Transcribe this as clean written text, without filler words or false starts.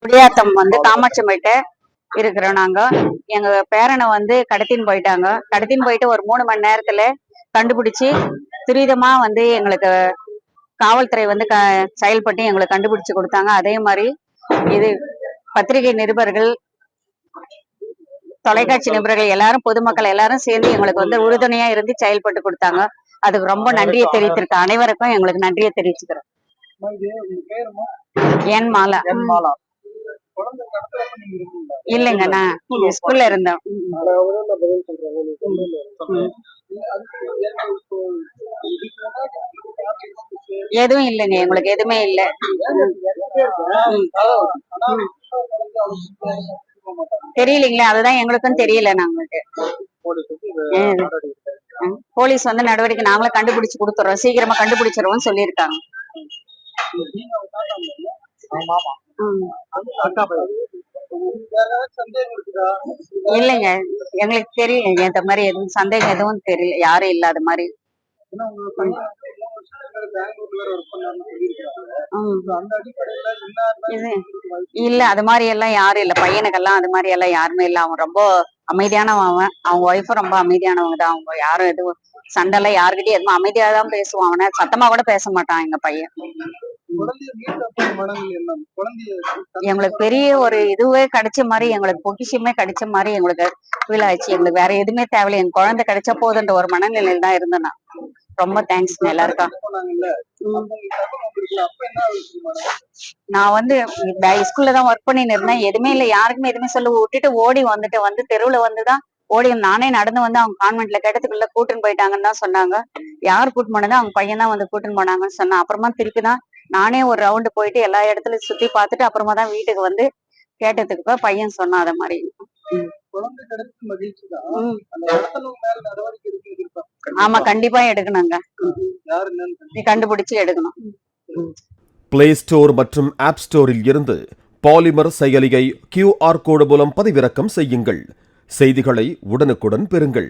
குடியாத்தம் வந்து காமாட்சிமேட்டை இருக்கிறோம் நாங்க. எங்க பேரனை வந்து கடத்தின்னு போயிட்டாங்க. கடத்தின்னு போயிட்டு ஒரு 3 மணி நேரத்துல கண்டுபிடிச்சு துரிதமா வந்து எங்களுக்கு காவல்துறை வந்து செயல்பட்டு எங்களுக்கு கண்டுபிடிச்சு கொடுத்தாங்க. அதே மாதிரி இது பத்திரிகை நிருபர்கள், தொலைக்காட்சி நிருபர்கள் எல்லாரும், பொதுமக்கள் எல்லாரும் சேர்ந்து எங்களுக்கு வந்து உறுதுணையா இருந்து செயல்பட்டு கொடுத்தாங்க. அதுக்கு ரொம்ப நன்றியை தெரிவித்திருக்க அனைவருக்கும் எங்களுக்கு நன்றியை தெரிவிச்சுக்கிறோம். என் மாலா. இல்லைங்க, நான் ஸ்கூல்ல இருந்தேன். எதுவும் இல்லைங்க, எங்களுக்கு எதுவுமே இல்லை. தெரியலீங்களா, அதுதான் எங்களுக்கும் தெரியல. நாங்களுக்கு போலீஸ் வந்து நடவடிக்கை நாங்களும் கண்டுபிடிச்சு கொடுத்துறோம், சீக்கிரமா கண்டுபிடிச்சிருவோம் சொல்லியிருக்காங்க. இல்லைங்க, எங்களுக்கு தெரியும், இந்த மாதிரி எதுவும் சந்தேகம் எதுவும் தெரியல, யாரும் இல்லாத மாதிரி. இல்ல, அது மாதிரி எல்லாம் யாரும் இல்ல, பையனுக்கெல்லாம் அது மாதிரி எல்லாம் யாருமே இல்ல. அவன் ரொம்ப அமைதியானவன். அவங்க ஒய்ஃபும் ரொம்ப அமைதியானவங்க தான். அவங்க யாரும் எதுவும் சண்டை எல்லாம் யாருக்கிட்டயும் எதுவும் அமைதியா தான் பேசுவான். அவனை சத்தமா கூட பேச மாட்டான் எங்க பையன். எங்களுக்கு பெரிய ஒரு இதுவே கிடைச்ச மாதிரி, எங்களுக்கு பொக்கிஷமே கிடைச்ச மாதிரி எங்களுக்கு ஃபீல் ஆயிடுச்சு. எங்களுக்கு வேற எதுவுமே தேவையில்லை, என் குழந்தை கிடைச்சா போதுன்ற ஒரு மனநிலையில தான் இருந்தேன். ரொம்ப தேங்க்ஸ் எல்லாருக்கும். நான் வந்து ஸ்கூல்ல தான் ஒர்க் பண்ணின்னு இருந்தேன். எதுவுமே இல்லை, யாருக்குமே எதுவுமே சொல்ல விட்டுட்டு ஓடி வந்து தெருவுல வந்துதான் ஓடி நானே நடந்து வந்து அவங்க கான்வென்ட்ல கேட்டதுக்குள்ள கூட்டுன்னு போயிட்டாங்கன்னு தான் சொன்னாங்க. யார் கூட்டு போனதோ அவங்க பையன் தான் வந்து கூட்டுன்னு போனாங்கன்னு சொன்னா. அப்புறமா திருப்பி தான் நானே ஒரு ரவுண்டு போயிட்டு எல்லா இடத்துலயும் சுத்தி பார்த்துட்டு அப்புறமா தான் வீட்டுக்கு வந்து கேட்டதுக்கு பையன் சொன்னான் அத மாதிரி. ஆமா, கண்டிப்பா எடுக்கணுங்க, கண்டுபிடிச்சு எடுக்கணும். பிளே ஸ்டோர் மற்றும் ஆப் ஸ்டோரில் இருந்து பாலிமர் செயலியை QR கோடு மூலம் பதிவிறக்கம் செய்யுங்கள். செய்திகளை உடனுக்குடன் பெறுங்கள்.